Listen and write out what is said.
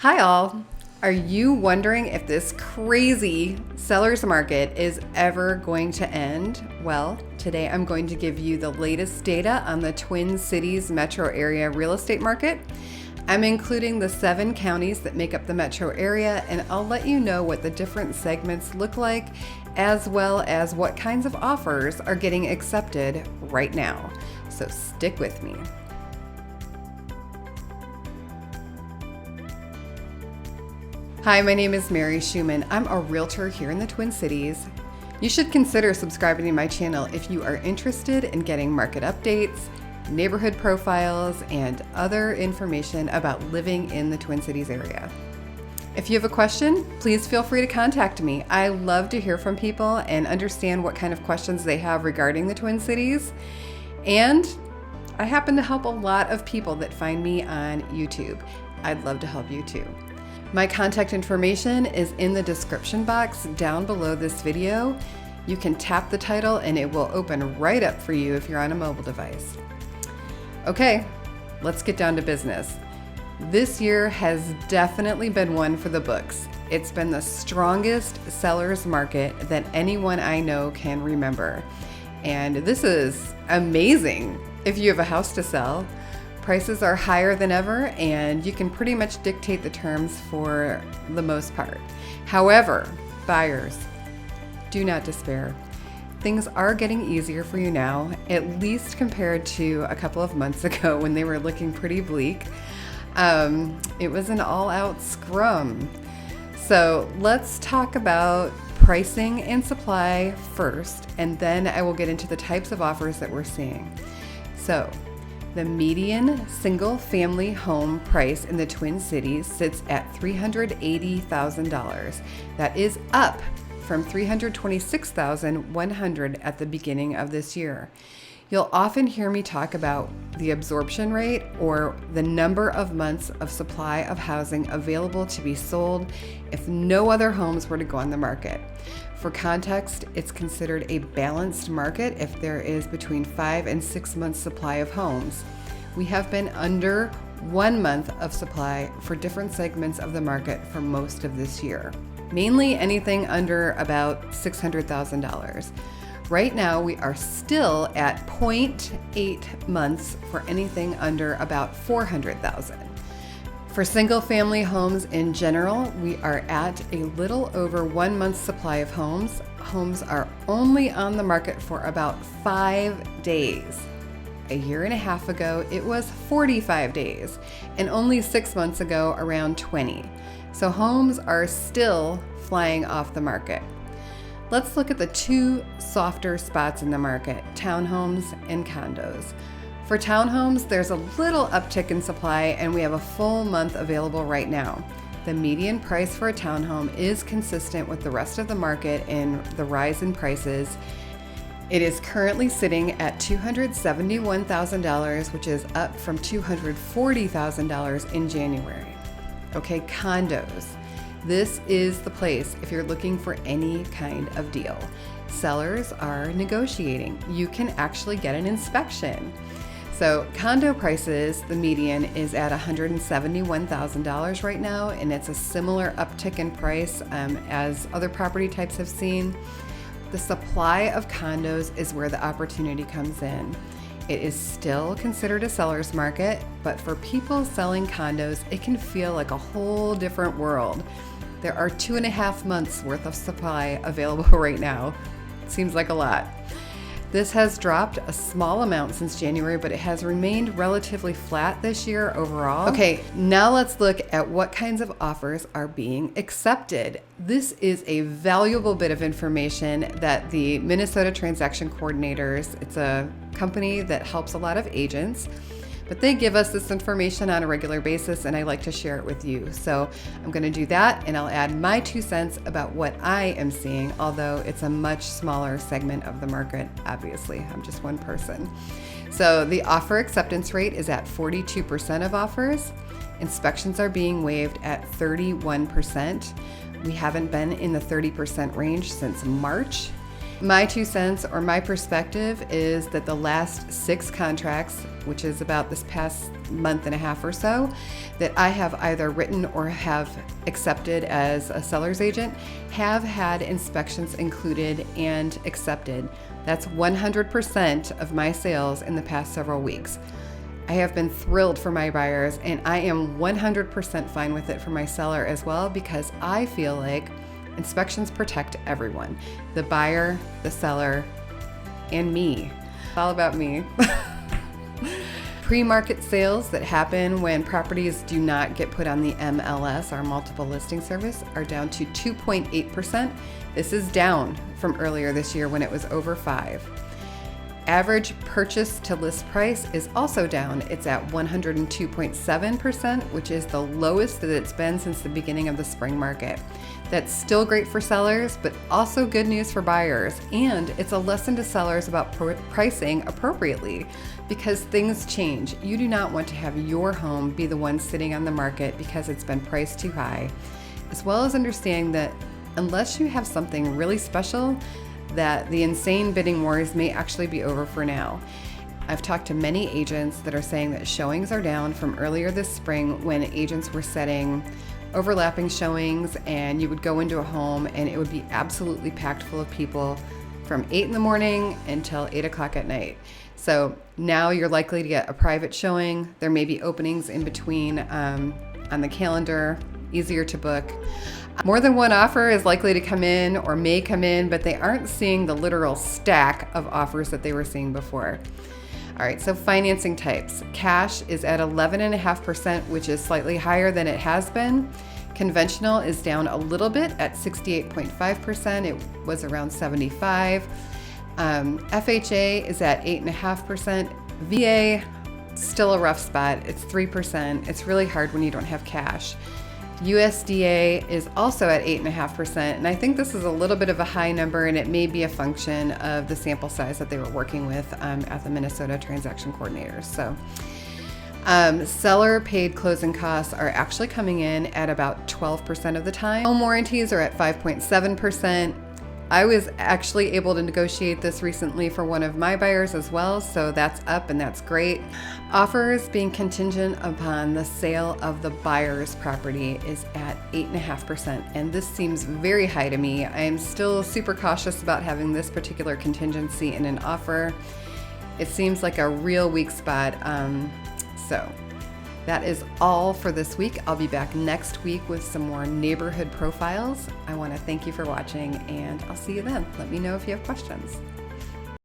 Hi all! Are you wondering if this crazy seller's market is ever going to end? Well, today I'm going to give you the latest data on the Twin Cities metro area real estate market. I'm including the 7 counties that make up the metro area, and I'll let you know what the different segments look like, as well as what kinds of offers are getting accepted right now. So stick with me. Hi, my name is Schumann. I'm a realtor here in the Twin Cities. You should consider subscribing to my channel if you are interested in getting market updates, neighborhood profiles, and other information about living in the Twin Cities area. If you have a question, please feel free to contact me. I love to hear from people and understand what kind of questions they have regarding the Twin Cities. And I happen to help a lot of people that find me on YouTube. I'd love to help you too. My contact information is in the description box down below this video. You can tap the title and it will open right up for you if you're on a mobile device. Okay, let's get down to business. This year has definitely been one for the books. It's been the strongest seller's market that anyone I know can remember. And this is amazing if you have a house to sell. Prices are higher than ever, and you can pretty much dictate the terms for the most part. However, buyers, do not despair. Things are getting easier for you now, at least compared to a couple of months ago when they were looking pretty bleak. It was an all-out scrum. So let's talk about pricing and supply first, and then I will get into the types of offers that we're seeing. So, the median single-family home price in the Twin Cities sits at $380,000. That is up from $326,100 at the beginning of this year. You'll often hear me talk about the absorption rate, or the number of months of supply of housing available to be sold if no other homes were to go on the market. For context, it's considered a balanced market if there is between 5 and 6 months supply of homes. We have been under 1 month of supply for different segments of the market for most of this year, mainly anything under about $600,000. Right now, we are still at 0.8 months for anything under about $400,000. For single-family homes in general, we are at a little over 1 month's supply of homes. Homes are only on the market for about 5 days. A year and a half ago, it was 45 days, and only 6 months ago, around 20. So homes are still flying off the market. Let's look at the 2 softer spots in the market, townhomes and condos. For townhomes, there's a little uptick in supply, and we have a full month available right now. The median price for a townhome is consistent with the rest of the market in the rise in prices. It is currently sitting at $271,000, which is up from $240,000 in January. Okay, condos. This is the place if you're looking for any kind of deal. Sellers are negotiating. You can actually get an inspection. So condo prices, the median is at $171,000 right now, and it's a similar uptick in price as other property types have seen. The supply of condos is where the opportunity comes in. It is still considered a seller's market, but for people selling condos, it can feel like a whole different world. There are 2.5 months worth of supply available right now. Seems like a lot. This has dropped a small amount since January, but it has remained relatively flat this year overall. Okay, now let's look at what kinds of offers are being accepted. This is a valuable bit of information that the Minnesota Transaction Coordinators, it's a company that helps a lot of agents, but they give us this information on a regular basis, and I like to share it with you. So I'm going to do that, and I'll add my 2 cents about what I am seeing, although it's a much smaller segment of the market. Obviously, I'm just one person. So the offer acceptance rate is at 42% of offers. Inspections are being waived at 31%. We haven't been in the 30% range since March. My 2 cents, or my perspective, is that the last 6 contracts which is about this past month and a half or so, that I have either written or have accepted as a seller's agent, have had inspections included and accepted. That's 100% of my sales in the past several weeks. I have been thrilled for my buyers, and I am 100% fine with it for my seller as well, because I feel like inspections protect everyone, the buyer, the seller, and me. It's all about me. Pre-market sales that happen when properties do not get put on the MLS, our multiple listing service, are down to 2.8%. This is down from earlier this year when it was over 5%. Average purchase to list price is also down. It's at 102.7%, which is the lowest that it's been since the beginning of the spring market. That's still great for sellers, but also good news for buyers. And it's a lesson to sellers about pricing appropriately, because things change. You do not want to have your home be the one sitting on the market because it's been priced too high, as well as understanding that unless you have something really special, that the insane bidding wars may actually be over for now. I've talked to many agents that are saying that showings are down from earlier this spring, when agents were setting overlapping showings, and you would go into a home and it would be absolutely packed full of people from 8 in the morning until 8 o'clock at night. So now you're likely to get a private showing. There may be openings in between on the calendar, easier to book. More than one offer is likely to come in or may come in, but they aren't seeing the literal stack of offers that they were seeing before. All right, so financing types. Cash is at 11.5%, which is slightly higher than it has been. Conventional is down a little bit at 68.5%. It was around 75%. FHA is at 8.5%. VA, still a rough spot. It's 3%. It's really hard when you don't have cash. USDA is also at 8.5%, and I think this is a little bit of a high number, and it may be a function of the sample size that they were working with at the Minnesota transaction coordinators. So seller paid closing costs are actually coming in at about 12% of the time. Home warranties are at 5.7%. I was actually able to negotiate this recently for one of my buyers as well, so that's up and that's great. Offers being contingent upon the sale of the buyer's property is at 8.5%, and this seems very high to me. I am still super cautious about having this particular contingency in an offer. It seems like a real weak spot. So that is all for this week. I'll be back next week with some more neighborhood profiles. I want to thank you for watching, and I'll see you then. Let me know if you have questions.